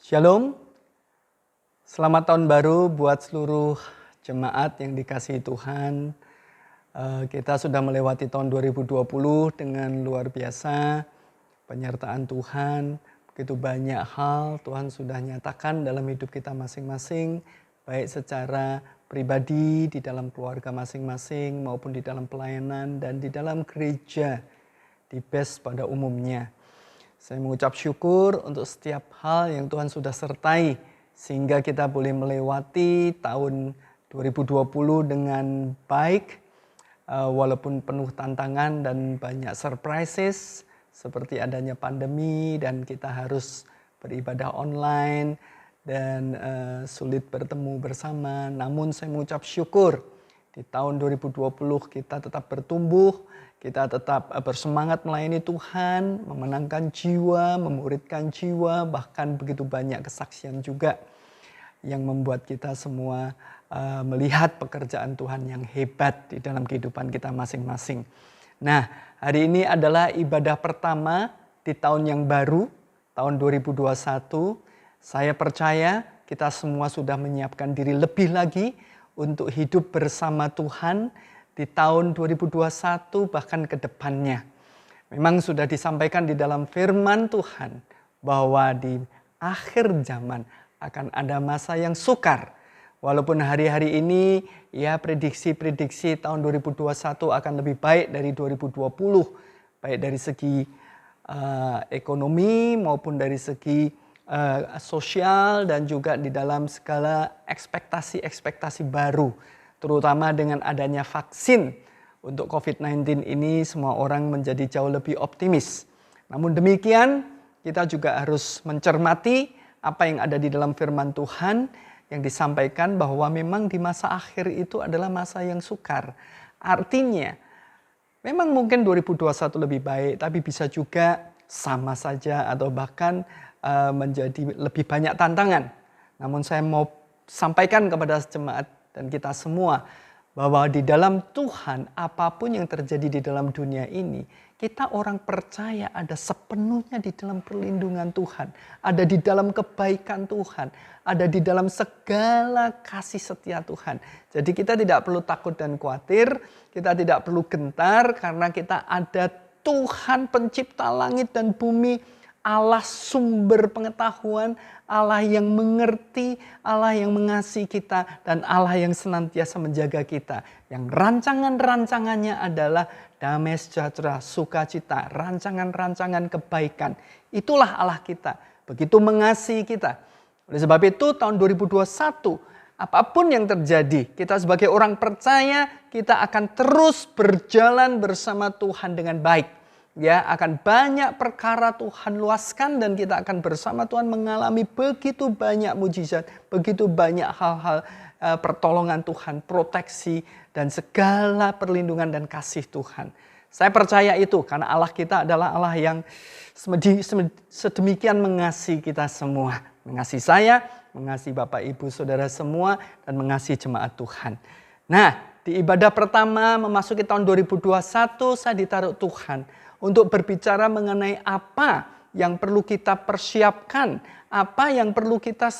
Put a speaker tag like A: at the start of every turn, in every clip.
A: Shalom, selamat tahun baru buat seluruh jemaat yang dikasihi Tuhan. Kita sudah melewati tahun 2020 dengan luar biasa penyertaan Tuhan. Begitu banyak hal Tuhan sudah nyatakan dalam hidup kita masing-masing, baik secara pribadi, di dalam keluarga masing-masing, maupun di dalam pelayanan dan di dalam gereja, di BES pada umumnya. Saya mengucap syukur untuk setiap hal yang Tuhan sudah sertai sehingga kita boleh melewati tahun 2020 dengan baik walaupun penuh tantangan dan banyak surprises seperti adanya pandemi dan kita harus beribadah online dan sulit bertemu bersama. Namun saya mengucap syukur di tahun 2020 kita tetap bertumbuh. Kita tetap bersemangat melayani Tuhan, memenangkan jiwa, memuridkan jiwa, bahkan begitu banyak kesaksian juga yang membuat kita semua melihat pekerjaan Tuhan yang hebat di dalam kehidupan kita masing-masing. Nah, hari ini adalah ibadah pertama di tahun yang baru, tahun 2021. Saya percaya kita semua sudah menyiapkan diri lebih lagi untuk hidup bersama Tuhan di tahun 2021 bahkan ke depannya. Memang sudah disampaikan di dalam firman Tuhan bahwa di akhir zaman akan ada masa yang sukar. Walaupun hari-hari ini ya prediksi-prediksi tahun 2021 akan lebih baik dari 2020. Baik dari segi ekonomi maupun dari segi sosial dan juga di dalam segala ekspektasi-ekspektasi baru. Terutama dengan adanya vaksin untuk COVID-19 ini semua orang menjadi jauh lebih optimis. Namun demikian kita juga harus mencermati apa yang ada di dalam firman Tuhan yang disampaikan bahwa memang di masa akhir itu adalah masa yang sukar. Artinya memang mungkin 2021 lebih baik tapi bisa juga sama saja atau bahkan menjadi lebih banyak tantangan. Namun saya mau sampaikan kepada jemaat dan kita semua bahwa di dalam Tuhan apapun yang terjadi di dalam dunia ini, kita orang percaya ada sepenuhnya di dalam perlindungan Tuhan, ada di dalam kebaikan Tuhan, ada di dalam segala kasih setia Tuhan. Jadi kita tidak perlu takut dan khawatir, kita tidak perlu gentar karena kita ada Tuhan pencipta langit dan bumi, Allah sumber pengetahuan, Allah yang mengerti, Allah yang mengasihi kita, dan Allah yang senantiasa menjaga kita. Yang rancangan-rancangannya adalah damai sejahtera, sukacita, rancangan-rancangan kebaikan. Itulah Allah kita, begitu mengasihi kita. Oleh sebab itu tahun 2021, apapun yang terjadi, kita sebagai orang percaya, kita akan terus berjalan bersama Tuhan dengan baik. Ya, akan banyak perkara Tuhan luaskan dan kita akan bersama Tuhan mengalami begitu banyak mujizat, begitu banyak hal-hal pertolongan Tuhan, proteksi dan segala perlindungan dan kasih Tuhan. Saya percaya itu karena Allah kita adalah Allah yang sedemikian mengasihi kita semua. Mengasihi saya, mengasihi Bapak Ibu Saudara semua dan mengasihi jemaat Tuhan. Nah, di ibadah pertama memasuki tahun 2021 saya ditaruh Tuhan untuk berbicara mengenai apa yang perlu kita persiapkan, apa yang perlu kita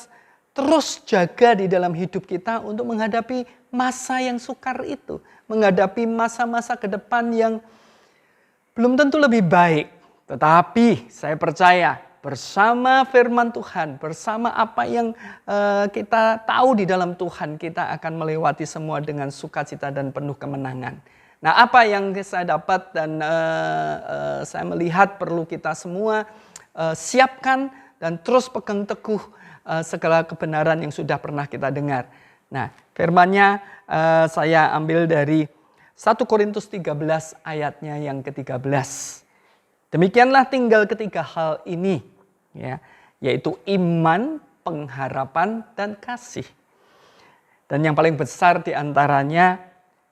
A: terus jaga di dalam hidup kita untuk menghadapi masa yang sukar itu, menghadapi masa-masa ke depan yang belum tentu lebih baik. Tetapi saya percaya bersama firman Tuhan, bersama apa yang kita tahu di dalam Tuhan, kita akan melewati semua dengan sukacita dan penuh kemenangan. Nah, apa yang saya dapat dan saya melihat perlu kita semua siapkan dan terus pegang teguh segala kebenaran yang sudah pernah kita dengar. Nah, firman-Nya saya ambil dari 1 Korintus 13 ayatnya yang ke-13. Demikianlah tinggal ketiga hal ini, ya, yaitu iman, pengharapan, dan kasih. Dan yang paling besar di antaranya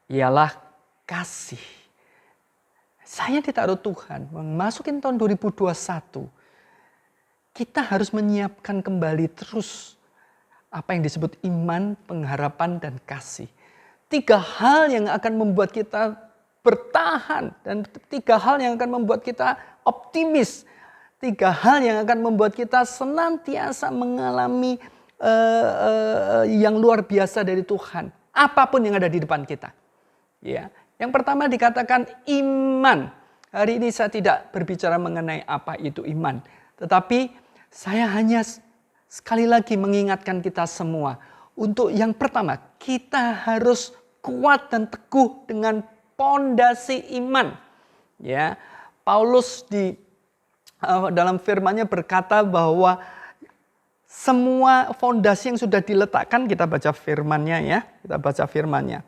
A: ialah kasih. Saya ditaruh Tuhan memasukin tahun 2021. Kita harus menyiapkan kembali terus apa yang disebut iman, pengharapan, dan kasih. 3 hal yang akan membuat kita bertahan dan 3 hal yang akan membuat kita optimis. 3 hal yang akan membuat kita senantiasa mengalami yang luar biasa dari Tuhan. Apapun yang ada di depan kita. Ya. Yang pertama dikatakan iman. Hari ini saya tidak berbicara mengenai apa itu iman. Tetapi saya hanya sekali lagi mengingatkan kita semua. Untuk yang pertama, kita harus kuat dan teguh dengan pondasi iman. Ya, Paulus dalam firman-Nya berkata bahwa semua fondasi yang sudah diletakkan, kita baca firman-Nya ya, kita baca firman-Nya.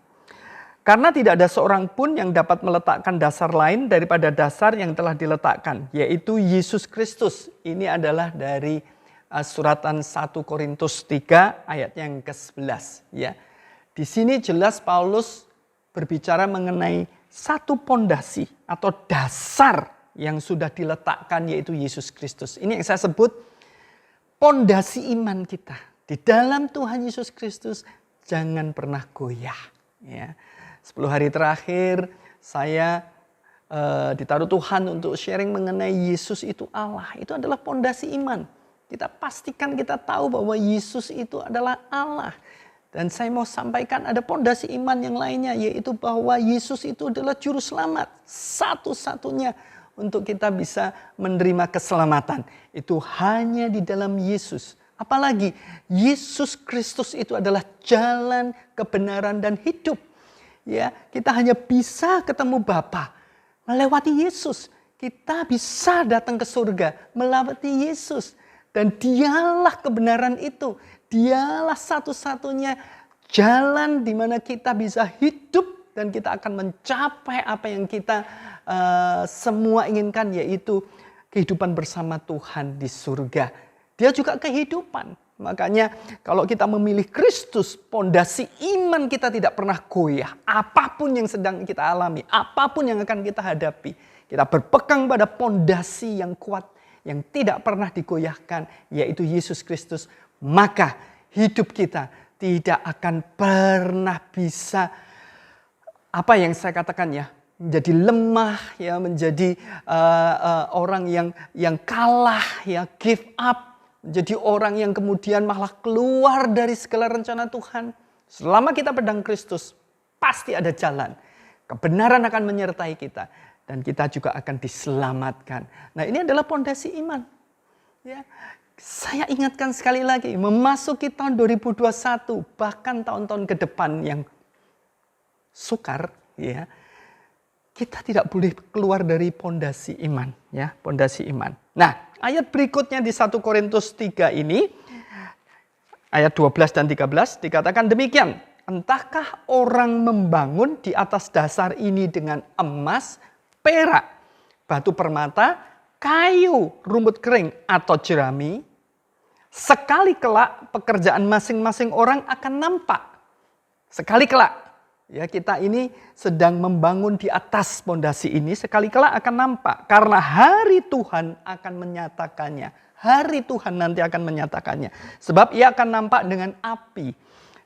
A: Karena tidak ada seorang pun yang dapat meletakkan dasar lain daripada dasar yang telah diletakkan, yaitu Yesus Kristus. Ini adalah dari suratan 1 Korintus 3 ayat yang ke-11 ya. Di sini jelas Paulus berbicara mengenai satu pondasi atau dasar yang sudah diletakkan, yaitu Yesus Kristus. Ini yang saya sebut pondasi iman kita di dalam Tuhan Yesus Kristus jangan pernah goyah. Ya. 10 hari terakhir saya ditaruh Tuhan untuk sharing mengenai Yesus itu Allah. Itu adalah pondasi iman. Kita pastikan kita tahu bahwa Yesus itu adalah Allah. Dan saya mau sampaikan ada pondasi iman yang lainnya, yaitu bahwa Yesus itu adalah juru selamat. Satu-satunya untuk kita bisa menerima keselamatan. Itu hanya di dalam Yesus. Apalagi Yesus Kristus itu adalah jalan, kebenaran, dan hidup. Ya, kita hanya bisa ketemu Bapa melewati Yesus. Kita bisa datang ke surga melewati Yesus. Dan dialah kebenaran itu. Dialah satu-satunya jalan di mana kita bisa hidup dan kita akan mencapai apa yang kita semua inginkan, yaitu kehidupan bersama Tuhan di surga. Dia juga kehidupan. Makanya kalau kita memilih Kristus, pondasi iman kita tidak pernah goyah. Apapun yang sedang kita alami, apapun yang akan kita hadapi, kita berpegang pada pondasi yang kuat, yang tidak pernah digoyahkan, yaitu Yesus Kristus. Maka hidup kita tidak akan pernah bisa, apa yang saya katakan ya, menjadi lemah, ya, menjadi orang yang kalah, ya, give up, menjadi orang yang kemudian malah keluar dari segala rencana Tuhan. Selama kita pedang Kristus, pasti ada jalan. Kebenaran akan menyertai kita dan kita juga akan diselamatkan. Nah, ini adalah pondasi iman. Ya. Saya ingatkan sekali lagi, memasuki tahun 2021, bahkan tahun-tahun ke depan yang sukar, ya, kita tidak boleh keluar dari pondasi iman, ya, pondasi iman. Nah, ayat berikutnya di 1 Korintus 3 ini, ayat 12 dan 13 dikatakan demikian. Entahkah orang membangun di atas dasar ini dengan emas, perak, batu permata, kayu, rumput kering, atau jerami, sekali kelak pekerjaan masing-masing orang akan nampak. Sekali kelak, ya, kita ini sedang membangun di atas pondasi ini, sekali kelak akan nampak. Karena hari Tuhan akan menyatakannya. Hari Tuhan nanti akan menyatakannya. Sebab ia akan nampak dengan api.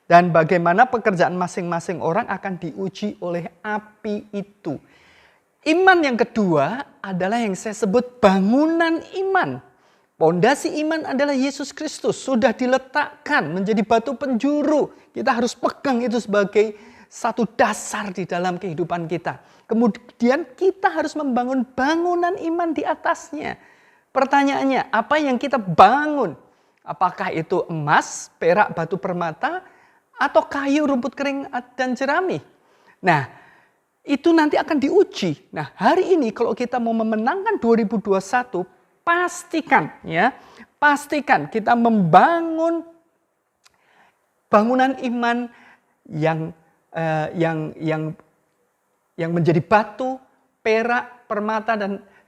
A: Dan bagaimana pekerjaan masing-masing orang akan diuji oleh api itu. Iman yang kedua adalah yang saya sebut bangunan iman. Pondasi iman adalah Yesus Kristus. Sudah diletakkan menjadi batu penjuru. Kita harus pegang itu sebagai satu dasar di dalam kehidupan kita. Kemudian kita harus membangun bangunan iman di atasnya. Pertanyaannya, apa yang kita bangun? Apakah itu emas, perak, batu permata, atau kayu, rumput kering, dan jerami? Nah, itu nanti akan diuji. Nah, hari ini kalau kita mau memenangkan 2021, pastikan kita membangun bangunan iman yang menjadi batu, perak, permata,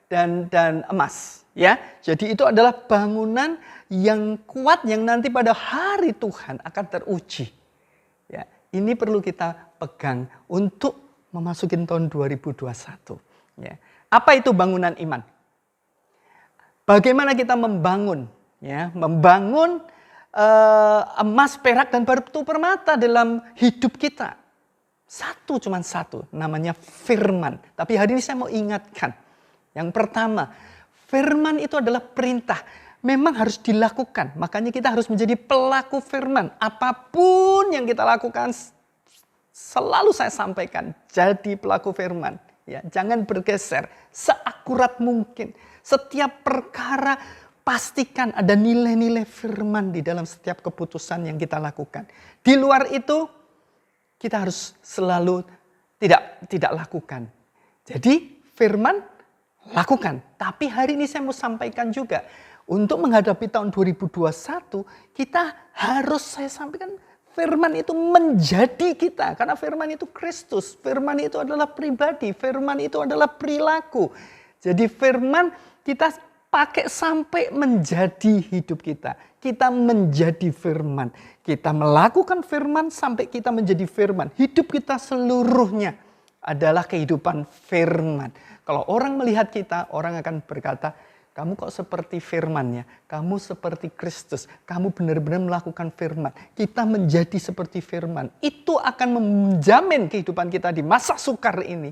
A: dan emas. Ya, jadi itu adalah bangunan yang kuat yang nanti pada hari Tuhan akan teruji. Ya, ini perlu kita pegang untuk memasuki tahun 2021. Ya. Apa itu bangunan iman? Bagaimana kita membangun? Ya, membangun emas, perak, dan batu permata dalam hidup kita. Cuma satu, namanya firman. Tapi hari ini saya mau ingatkan. Yang pertama, Firman itu adalah perintah. Memang harus dilakukan. Makanya kita harus menjadi pelaku firman. Apapun yang kita lakukan, selalu saya sampaikan, jadi pelaku firman. Ya, jangan bergeser, seakurat mungkin. Setiap perkara pastikan ada nilai-nilai firman di dalam setiap keputusan yang kita lakukan. Di luar itu kita harus selalu tidak lakukan. Jadi firman lakukan. Tapi hari ini saya mau sampaikan juga, untuk menghadapi tahun 2021 kita harus, saya sampaikan, firman itu menjadi kita. Karena firman itu Kristus. Firman itu adalah pribadi. Firman itu adalah perilaku. Jadi firman kita pakai sampai menjadi hidup kita. Kita menjadi firman. Kita melakukan firman sampai kita menjadi firman. Hidup kita seluruhnya adalah kehidupan firman. Kalau orang melihat kita, orang akan berkata, kamu kok seperti firman ya? Kamu seperti Kristus. Kamu benar-benar melakukan firman. Kita menjadi seperti firman. Itu akan menjamin kehidupan kita di masa sukar ini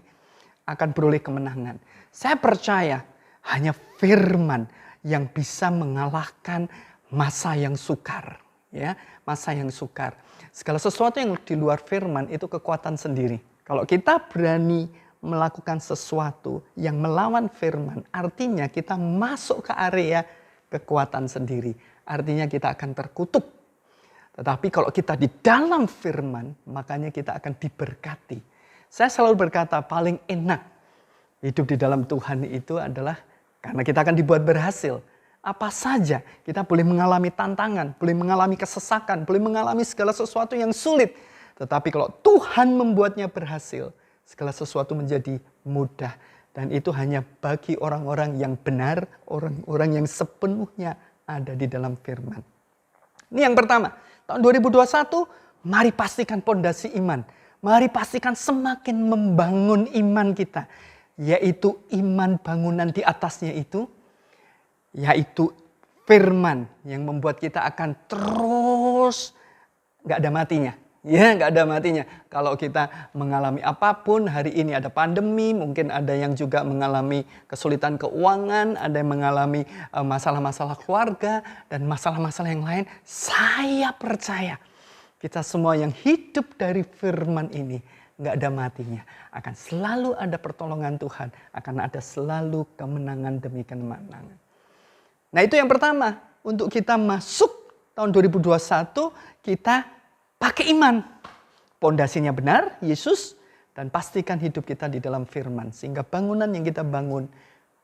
A: akan beroleh kemenangan. Saya percaya hanya firman yang bisa mengalahkan masa yang sukar. Ya, masa yang sukar. Segala sesuatu yang di luar firman itu kekuatan sendiri. Kalau kita berani melakukan sesuatu yang melawan firman, artinya kita masuk ke area kekuatan sendiri. Artinya kita akan terkutuk. Tetapi kalau kita di dalam firman, makanya kita akan diberkati. Saya selalu berkata paling enak hidup di dalam Tuhan itu adalah karena kita akan dibuat berhasil. Apa saja kita boleh mengalami tantangan, boleh mengalami kesesakan, boleh mengalami segala sesuatu yang sulit. Tetapi kalau Tuhan membuatnya berhasil, segala sesuatu menjadi mudah. Dan itu hanya bagi orang-orang yang benar, orang-orang yang sepenuhnya ada di dalam firman. Ini yang pertama. Tahun 2021, mari pastikan pondasi iman. Mari pastikan semakin membangun iman kita. Yaitu iman bangunan di atasnya itu. Yaitu firman yang membuat kita akan terus gak ada matinya. Ya, nggak ada matinya. Kalau kita mengalami apapun, hari ini ada pandemi, mungkin ada yang juga mengalami kesulitan keuangan, ada yang mengalami masalah-masalah keluarga, dan masalah-masalah yang lain. Saya percaya kita semua yang hidup dari firman ini, nggak ada matinya. Akan selalu ada pertolongan Tuhan, akan ada selalu kemenangan demi kemenangan. Nah itu yang pertama, untuk kita masuk tahun 2021, kita pakai iman. Pondasinya benar, Yesus. Dan pastikan hidup kita di dalam firman. Sehingga bangunan yang kita bangun,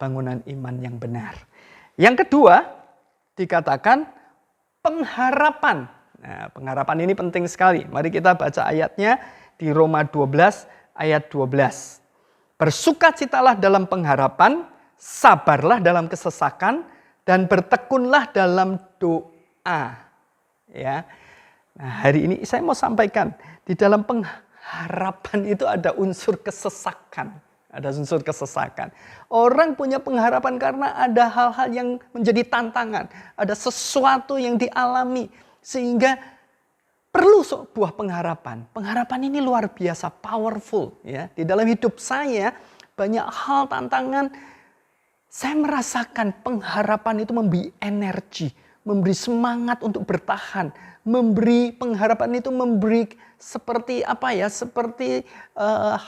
A: bangunan iman yang benar. Yang kedua, dikatakan pengharapan. Nah, pengharapan ini penting sekali. Mari kita baca ayatnya di Roma 12 ayat 12. Bersukacitalah dalam pengharapan, sabarlah dalam kesesakan, dan bertekunlah dalam doa. Ya. Nah, hari ini saya mau sampaikan, di dalam pengharapan itu ada unsur kesesakan. Ada unsur kesesakan. Orang punya pengharapan karena ada hal-hal yang menjadi tantangan. Ada sesuatu yang dialami. Sehingga perlu sebuah pengharapan. Pengharapan ini luar biasa, powerful. Ya. Di dalam hidup saya, banyak hal tantangan. Saya merasakan pengharapan itu memberi energi. Memberi semangat untuk bertahan. Memberi pengharapan itu memberi seperti apa ya? Seperti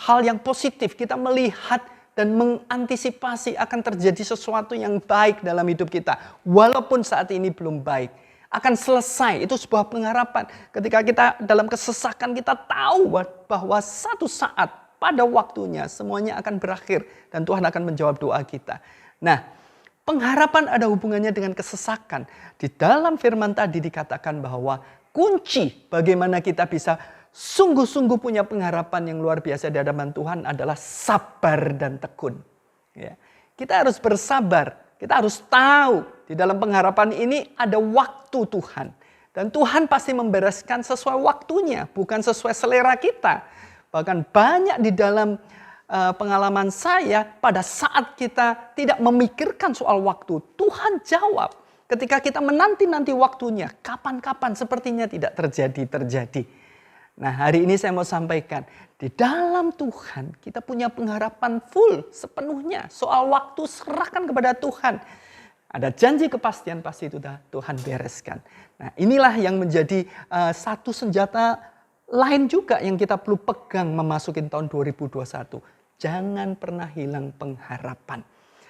A: hal yang positif. Kita melihat dan mengantisipasi akan terjadi sesuatu yang baik dalam hidup kita. Walaupun saat ini belum baik. Akan selesai. Itu sebuah pengharapan. Ketika kita dalam kesesakan kita tahu bahwa satu saat pada waktunya semuanya akan berakhir. Dan Tuhan akan menjawab doa kita. Nah, pengharapan ada hubungannya dengan kesesakan. Di dalam firman tadi dikatakan bahwa kunci bagaimana kita bisa sungguh-sungguh punya pengharapan yang luar biasa di hadapan Tuhan adalah sabar dan tekun. Ya. Kita harus bersabar. Kita harus tahu di dalam pengharapan ini ada waktu Tuhan. Dan Tuhan pasti membereskan sesuai waktunya, bukan sesuai selera kita. Bahkan banyak di dalam pengalaman saya, pada saat kita tidak memikirkan soal waktu, Tuhan jawab. Ketika kita menanti-nanti waktunya, kapan-kapan sepertinya tidak terjadi. Nah, hari ini saya mau sampaikan, di dalam Tuhan kita punya pengharapan full sepenuhnya. Soal waktu serahkan kepada Tuhan. Ada janji kepastian pasti itu Tuhan bereskan. Nah, inilah yang menjadi satu senjata lain juga yang kita perlu pegang memasuki tahun 2021. Jangan pernah hilang pengharapan.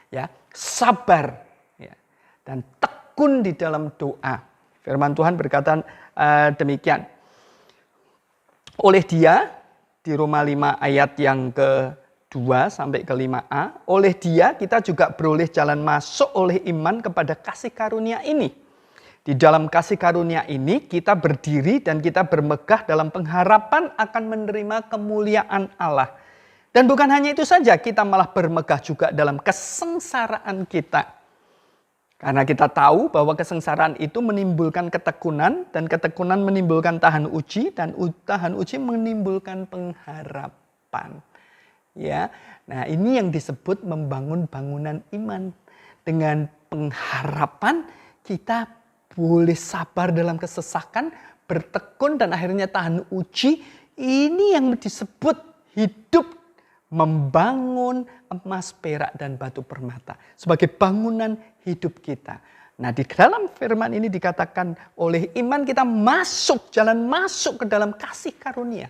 A: Ya, sabar ya, dan tekun di dalam doa. Firman Tuhan berkata demikian. Oleh Dia, di Roma 5 ayat yang ke-2 sampai ke-5a, oleh Dia kita juga beroleh jalan masuk oleh iman kepada kasih karunia ini. Di dalam kasih karunia ini kita berdiri dan kita bermegah dalam pengharapan akan menerima kemuliaan Allah. Dan bukan hanya itu saja, kita malah bermegah juga dalam kesengsaraan kita. Karena kita tahu bahwa kesengsaraan itu menimbulkan ketekunan, dan ketekunan menimbulkan tahan uji, dan tahan uji menimbulkan pengharapan. Ya, nah ini yang disebut membangun bangunan iman. Dengan pengharapan kita boleh sabar dalam kesesakan, bertekun dan akhirnya tahan uji. Ini yang disebut hidup membangun emas, perak, dan batu permata sebagai bangunan hidup kita. Nah, di dalam firman ini dikatakan oleh iman kita jalan masuk ke dalam kasih karunia.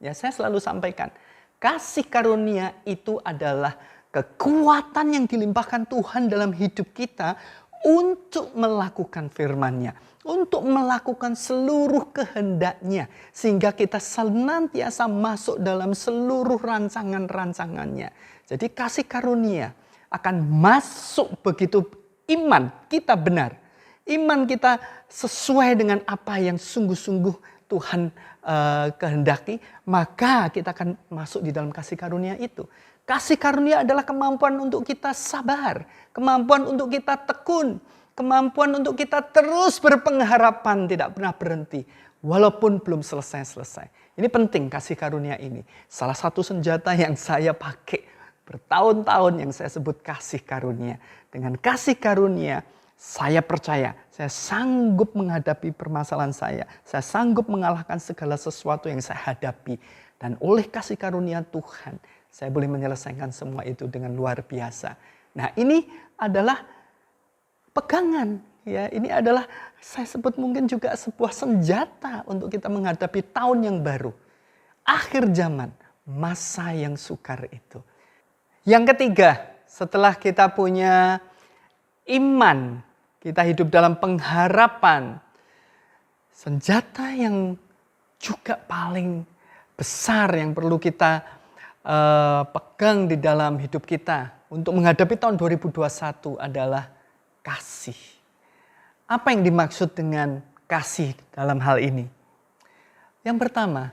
A: Ya, saya selalu sampaikan, kasih karunia itu adalah kekuatan yang dilimpahkan Tuhan dalam hidup kita untuk melakukan firman-Nya, untuk melakukan seluruh kehendak-Nya, sehingga kita senantiasa masuk dalam seluruh rancangan-rancangannya. Jadi kasih karunia akan masuk begitu iman kita benar. Iman kita sesuai dengan apa yang sungguh-sungguh Tuhan kehendaki, maka kita akan masuk di dalam kasih karunia itu. Kasih karunia adalah kemampuan untuk kita sabar, kemampuan untuk kita tekun, kemampuan untuk kita terus berpengharapan, tidak pernah berhenti, walaupun belum selesai-selesai. Ini penting kasih karunia ini. Salah satu senjata yang saya pakai bertahun-tahun yang saya sebut kasih karunia. Dengan kasih karunia, saya percaya, saya sanggup menghadapi permasalahan saya sanggup mengalahkan segala sesuatu yang saya hadapi. Dan oleh kasih karunia Tuhan, saya boleh menyelesaikan semua itu dengan luar biasa. Nah, ini adalah pegangan. Ya, ini adalah saya sebut mungkin juga sebuah senjata untuk kita menghadapi tahun yang baru. Akhir zaman, masa yang sukar itu. Yang ketiga, setelah kita punya iman, kita hidup dalam pengharapan. Senjata yang juga paling besar yang perlu kita pegang di dalam hidup kita untuk menghadapi tahun 2021 adalah kasih. Apa yang dimaksud dengan kasih dalam hal ini? Yang pertama,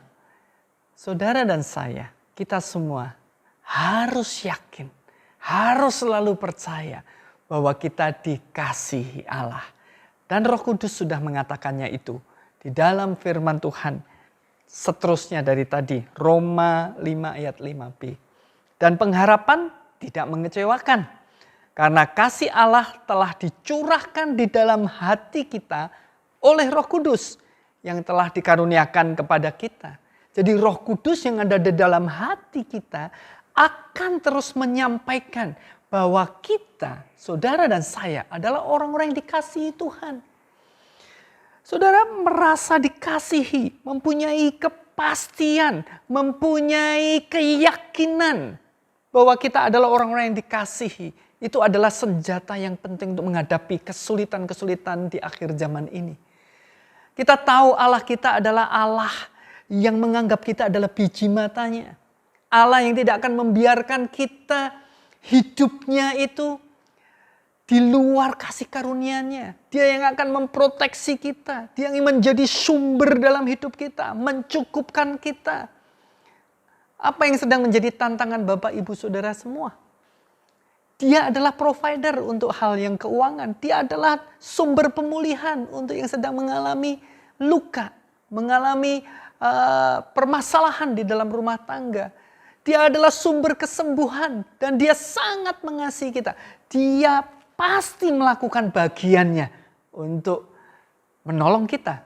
A: saudara dan saya, kita semua harus yakin, harus selalu percaya bahwa kita dikasihi Allah. Dan Roh Kudus sudah mengatakannya itu di dalam firman Tuhan. Seterusnya dari tadi, Roma 5 ayat 5b. Dan pengharapan tidak mengecewakan. Karena kasih Allah telah dicurahkan di dalam hati kita oleh Roh Kudus yang telah dikaruniakan kepada kita. Jadi Roh Kudus yang ada di dalam hati kita akan terus menyampaikan bahwa kita, saudara dan saya adalah orang-orang yang dikasihi Tuhan. Saudara merasa dikasihi, mempunyai kepastian, mempunyai keyakinan bahwa kita adalah orang-orang yang dikasihi. Itu adalah senjata yang penting untuk menghadapi kesulitan-kesulitan di akhir zaman ini. Kita tahu Allah kita adalah Allah yang menganggap kita adalah biji matanya. Allah yang tidak akan membiarkan kita hidupnya itu di luar kasih karunia-Nya. Dia yang akan memproteksi kita. Dia yang menjadi sumber dalam hidup kita. Mencukupkan kita. Apa yang sedang menjadi tantangan Bapak, Ibu, Saudara semua? Dia adalah provider untuk hal yang keuangan. Dia adalah sumber pemulihan untuk yang sedang mengalami luka. Mengalami permasalahan di dalam rumah tangga. Dia adalah sumber kesembuhan. Dan dia sangat mengasihi kita. Dia pasti melakukan bagiannya untuk menolong kita.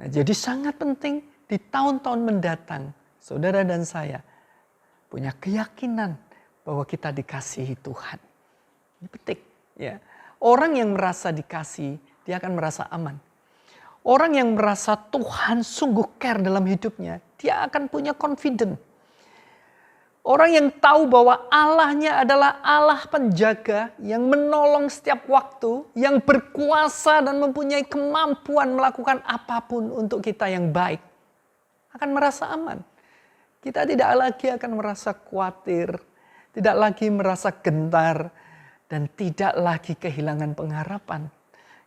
A: Nah, jadi sangat penting di tahun-tahun mendatang, saudara dan saya punya keyakinan bahwa kita dikasihi Tuhan. Ini penting, ya. Orang yang merasa dikasihi, dia akan merasa aman. Orang yang merasa Tuhan sungguh care dalam hidupnya, dia akan punya confidence. Orang yang tahu bahwa Allahnya adalah Allah penjaga yang menolong setiap waktu, yang berkuasa dan mempunyai kemampuan melakukan apapun untuk kita yang baik, akan merasa aman. Kita tidak lagi akan merasa khawatir, tidak lagi merasa gentar, dan tidak lagi kehilangan pengharapan.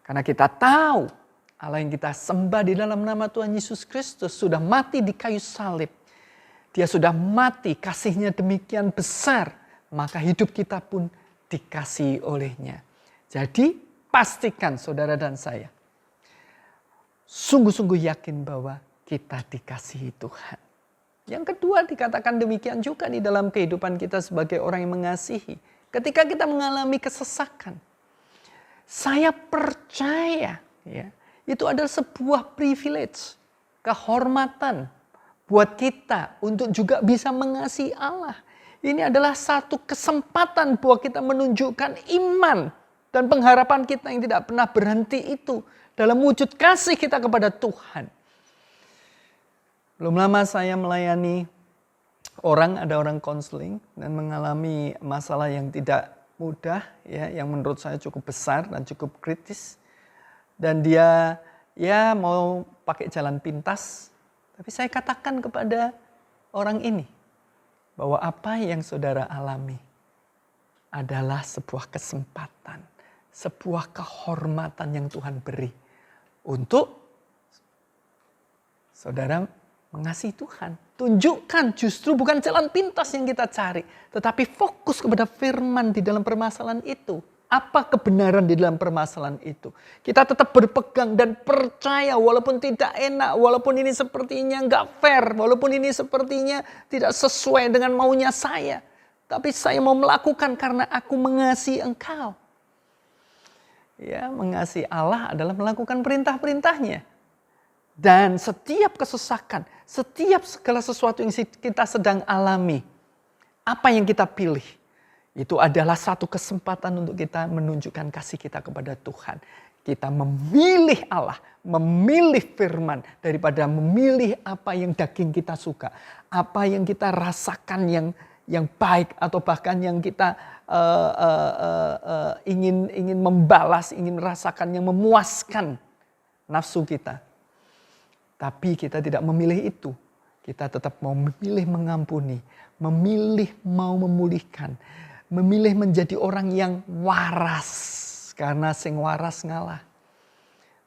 A: Karena kita tahu Allah yang kita sembah di dalam nama Tuhan Yesus Kristus sudah mati di kayu salib. Dia sudah mati, kasihnya demikian besar, maka hidup kita pun dikasihi olehnya. Jadi pastikan saudara dan saya, sungguh-sungguh yakin bahwa kita dikasihi Tuhan. Yang kedua dikatakan demikian juga di dalam kehidupan kita sebagai orang yang mengasihi. Ketika kita mengalami kesesakan, saya percaya ya, itu adalah sebuah privilege, kehormatan buat kita untuk juga bisa mengasihi Allah. Ini adalah satu kesempatan buat kita menunjukkan iman dan pengharapan kita yang tidak pernah berhenti itu dalam wujud kasih kita kepada Tuhan. Belum lama saya melayani ada orang konseling dan mengalami masalah yang tidak mudah, ya, yang menurut saya cukup besar dan cukup kritis. Dan dia ya mau pakai jalan pintas. Tapi saya katakan kepada orang ini bahwa apa yang saudara alami adalah sebuah kesempatan, sebuah kehormatan yang Tuhan beri untuk saudara mengasihi Tuhan. Tunjukkan justru bukan jalan pintas yang kita cari, tetapi fokus kepada firman di dalam permasalahan itu. Apa kebenaran di dalam permasalahan itu? Kita tetap berpegang dan percaya walaupun tidak enak, walaupun ini sepertinya nggak fair, walaupun ini sepertinya tidak sesuai dengan maunya saya. Tapi saya mau melakukan karena aku mengasihi engkau. Ya, mengasihi Allah adalah melakukan perintah-perintahnya. Dan setiap kesesakan, setiap segala sesuatu yang kita sedang alami, apa yang kita pilih? Itu adalah satu kesempatan untuk kita menunjukkan kasih kita kepada Tuhan. Kita memilih Allah, memilih firman daripada memilih apa yang daging kita suka. Apa yang kita rasakan yang baik atau bahkan yang kita ingin membalas, ingin rasakan yang memuaskan nafsu kita. Tapi kita tidak memilih itu. Kita tetap mau memilih mengampuni, memilih mau memulihkan. Memilih menjadi orang yang waras. Karena sing waras ngalah.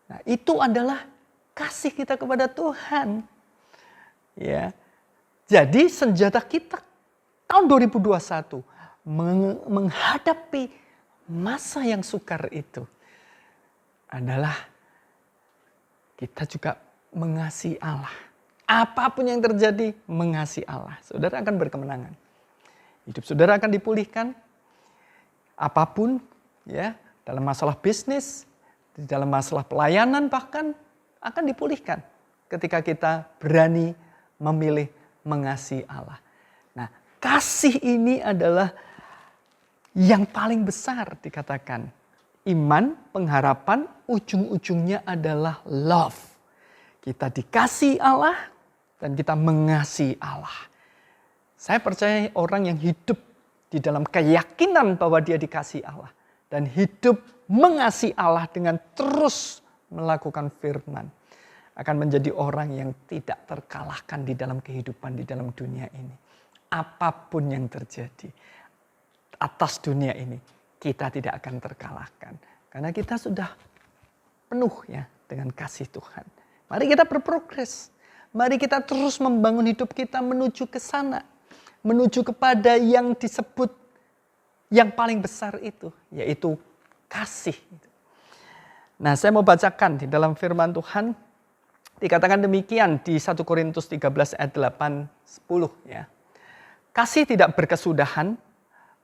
A: Nah, itu adalah kasih kita kepada Tuhan. Ya. Jadi senjata kita tahun 2021 menghadapi masa yang sukar itu adalah kita juga mengasihi Allah. Apapun yang terjadi, mengasihi Allah. Saudara akan berkemenangan. Hidup saudara akan dipulihkan. Apapun, ya, dalam masalah bisnis, dalam masalah pelayanan bahkan akan dipulihkan ketika kita berani memilih mengasihi Allah. Nah, kasih ini adalah yang paling besar dikatakan. Iman, pengharapan, ujung-ujungnya adalah love. Kita dikasihi Allah dan kita mengasihi Allah. Saya percaya orang yang hidup di dalam keyakinan bahwa dia dikasihi Allah. Dan hidup mengasihi Allah dengan terus melakukan firman. Akan menjadi orang yang tidak terkalahkan di dalam kehidupan di dalam dunia ini. Apapun yang terjadi atas dunia ini, kita tidak akan terkalahkan. Karena kita sudah penuh ya dengan kasih Tuhan. Mari kita berprogres. Mari kita terus membangun hidup kita menuju ke sana. Menuju kepada yang disebut yang paling besar itu. Yaitu kasih. Nah, saya mau bacakan di dalam firman Tuhan. Dikatakan demikian di 1 Korintus 13 ayat 8-10 ya. Kasih tidak berkesudahan,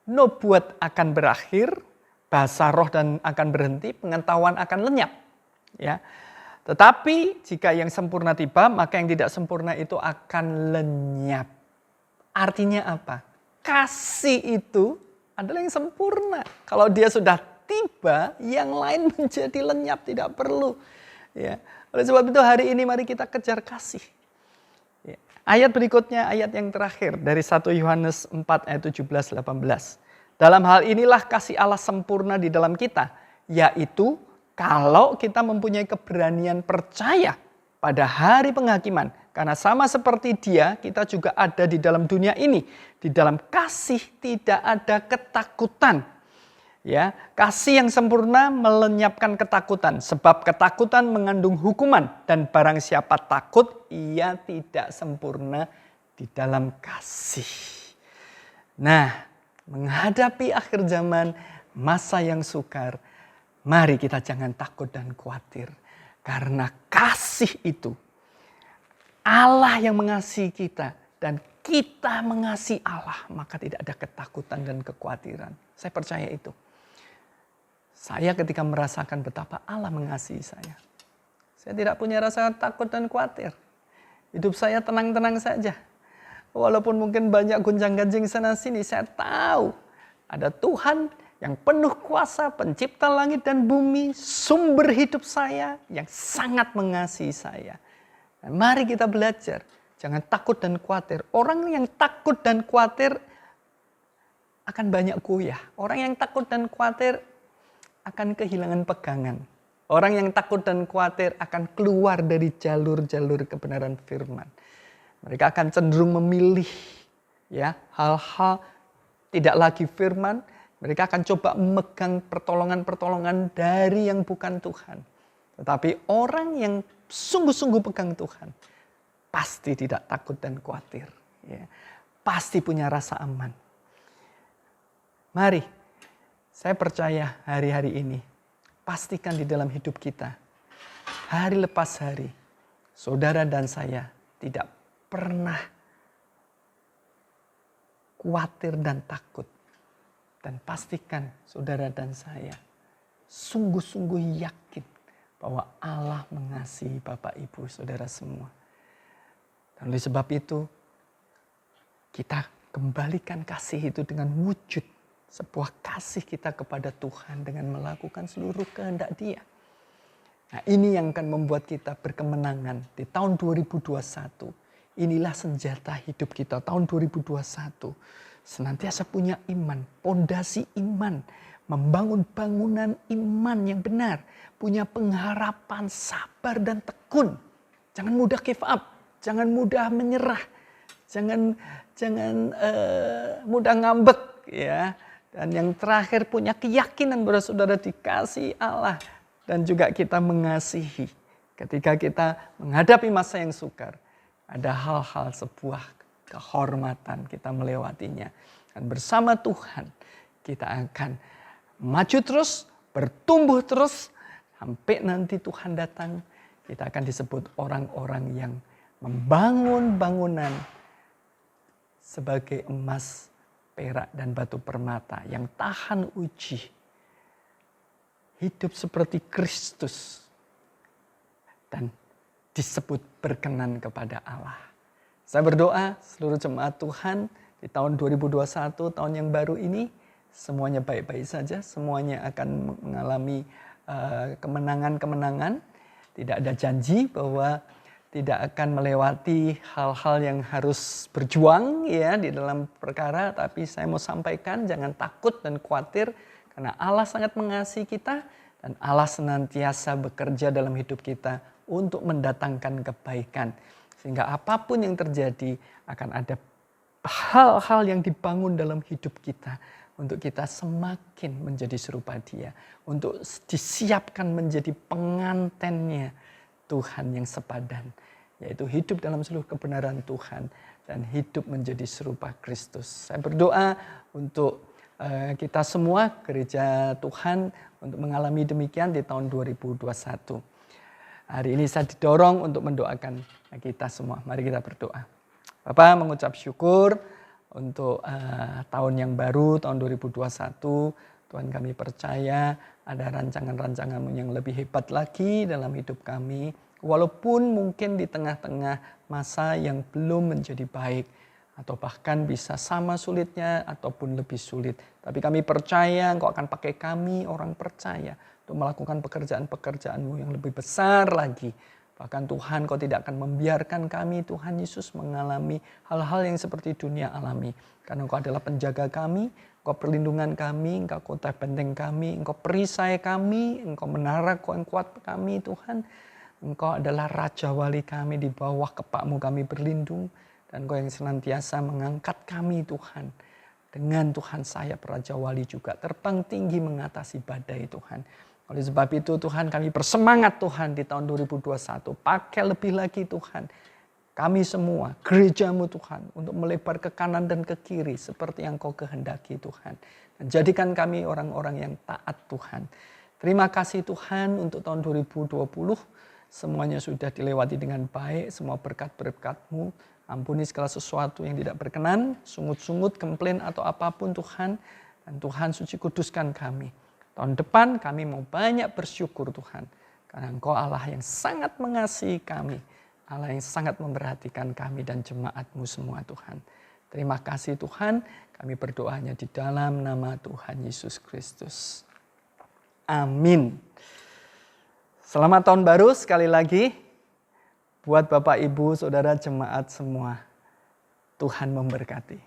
A: nubuat akan berakhir, bahasa roh dan akan berhenti, pengetahuan akan lenyap. Ya. Tetapi jika yang sempurna tiba, maka yang tidak sempurna itu akan lenyap. Artinya apa? Kasih itu adalah yang sempurna. Kalau dia sudah tiba, yang lain menjadi lenyap, tidak perlu. Ya. Oleh sebab itu hari ini mari kita kejar kasih. Ya. Ayat berikutnya, ayat yang terakhir dari 1 Yohanes 4 ayat 17-18. Dalam hal inilah kasih Allah sempurna di dalam kita, yaitu kalau kita mempunyai keberanian percaya pada hari penghakiman. Karena sama seperti Dia, kita juga ada di dalam dunia ini. Di dalam kasih tidak ada ketakutan. Ya, kasih yang sempurna melenyapkan ketakutan. Sebab ketakutan mengandung hukuman. Dan barang siapa takut, ia tidak sempurna di dalam kasih. Nah, menghadapi akhir zaman, masa yang sukar, mari kita jangan takut dan khawatir. Karena kasih itu, Allah yang mengasihi kita dan kita mengasihi Allah, maka tidak ada ketakutan dan kekhawatiran. Saya percaya itu. Saya ketika merasakan betapa Allah mengasihi saya tidak punya rasa takut dan khawatir. Hidup saya tenang-tenang saja. Walaupun mungkin banyak gonjang-ganjing sana sini, saya tahu ada Tuhan yang penuh kuasa, pencipta langit dan bumi, sumber hidup saya yang sangat mengasihi saya. Mari kita belajar, jangan takut dan khawatir. Orang yang takut dan khawatir akan banyak goyah. Orang yang takut dan khawatir akan kehilangan pegangan. Orang yang takut dan khawatir akan keluar dari jalur-jalur kebenaran firman. Mereka akan cenderung memilih ya hal-hal tidak lagi firman. Mereka akan coba memegang pertolongan-pertolongan dari yang bukan Tuhan. Tetapi orang yang sungguh-sungguh pegang Tuhan, pasti tidak takut dan khawatir. Ya. Pasti punya rasa aman. Mari, saya percaya hari-hari ini, pastikan di dalam hidup kita, hari lepas hari, saudara dan saya tidak pernah khawatir dan takut. Dan pastikan saudara dan saya sungguh-sungguh yakin bahwa Allah mengasihi Bapak Ibu Saudara semua. Dan oleh sebab itu kita kembalikan kasih itu dengan wujud sebuah kasih kita kepada Tuhan dengan melakukan seluruh kehendak Dia. Nah, ini yang akan membuat kita berkemenangan di tahun 2021. Inilah senjata hidup kita tahun 2021. Senantiasa punya iman, pondasi iman, membangun bangunan iman yang benar, punya pengharapan, sabar dan tekun. Jangan mudah give up, jangan mudah menyerah, jangan mudah ngambek ya. Dan yang terakhir punya keyakinan bahwa saudara dikasihi Allah dan juga kita mengasihi. Ketika kita menghadapi masa yang sukar, ada hal-hal sebuah kehormatan kita melewatinya. Dan bersama Tuhan kita akan maju terus, bertumbuh terus, sampai nanti Tuhan datang, kita akan disebut orang-orang yang membangun bangunan sebagai emas, perak, dan batu permata yang tahan uji. Hidup seperti Kristus dan disebut berkenan kepada Allah. Saya berdoa seluruh jemaat Tuhan di tahun 2021, tahun yang baru ini, semuanya baik-baik saja, semuanya akan mengalami kemenangan-kemenangan. Tidak ada janji bahwa tidak akan melewati hal-hal yang harus berjuang ya di dalam perkara, tapi saya mau sampaikan jangan takut dan khawatir karena Allah sangat mengasihi kita dan Allah senantiasa bekerja dalam hidup kita untuk mendatangkan kebaikan. Sehingga apapun yang terjadi akan ada hal-hal yang dibangun dalam hidup kita untuk kita semakin menjadi serupa Dia, untuk disiapkan menjadi pengantennya Tuhan yang sepadan, yaitu hidup dalam seluruh kebenaran Tuhan dan hidup menjadi serupa Kristus. Saya berdoa untuk kita semua gereja Tuhan untuk mengalami demikian di tahun 2021. Hari ini saya didorong untuk mendoakan kita semua. Mari kita berdoa. Bapak mengucap syukur untuk tahun yang baru, tahun 2021. Tuhan, kami percaya ada rancangan-rancangan-Mu yang lebih hebat lagi dalam hidup kami. Walaupun mungkin di tengah-tengah masa yang belum menjadi baik, atau bahkan bisa sama sulitnya ataupun lebih sulit. Tapi kami percaya Engkau akan pakai kami, orang percaya, untuk melakukan pekerjaan-pekerjaan-Mu yang lebih besar lagi. Bahkan Tuhan, Kau tidak akan membiarkan kami, Tuhan Yesus, mengalami hal-hal yang seperti dunia alami. Karena Engkau adalah penjaga kami, Engkau perlindungan kami, Engkau kota benteng kami, Engkau perisai kami, Engkau menara yang kuat kami, Tuhan. Engkau adalah Raja Wali kami, di bawah kepak-Mu kami berlindung. Dan Engkau yang senantiasa mengangkat kami, Tuhan. Dengan Tuhan sayap Raja Wali juga terbang tinggi mengatasi badai, Tuhan. Oleh sebab itu Tuhan, kami bersemangat Tuhan di tahun 2021. Pakai lebih lagi Tuhan. Kami semua, gereja-Mu Tuhan, untuk melebar ke kanan dan ke kiri seperti yang Kau kehendaki Tuhan. Dan jadikan kami orang-orang yang taat Tuhan. Terima kasih Tuhan untuk tahun 2020. Semuanya sudah dilewati dengan baik, semua berkat-berkat-Mu. Ampuni segala sesuatu yang tidak berkenan, sungut-sungut, komplain atau apapun Tuhan. Dan Tuhan suci kuduskan kami. Tahun depan kami mau banyak bersyukur Tuhan. Karena Engkau Allah yang sangat mengasihi kami. Allah yang sangat memperhatikan kami dan jemaat-Mu semua Tuhan. Terima kasih Tuhan, kami berdoanya di dalam nama Tuhan Yesus Kristus. Amin. Selamat tahun baru sekali lagi. Buat Bapak, Ibu, Saudara, jemaat semua. Tuhan memberkati.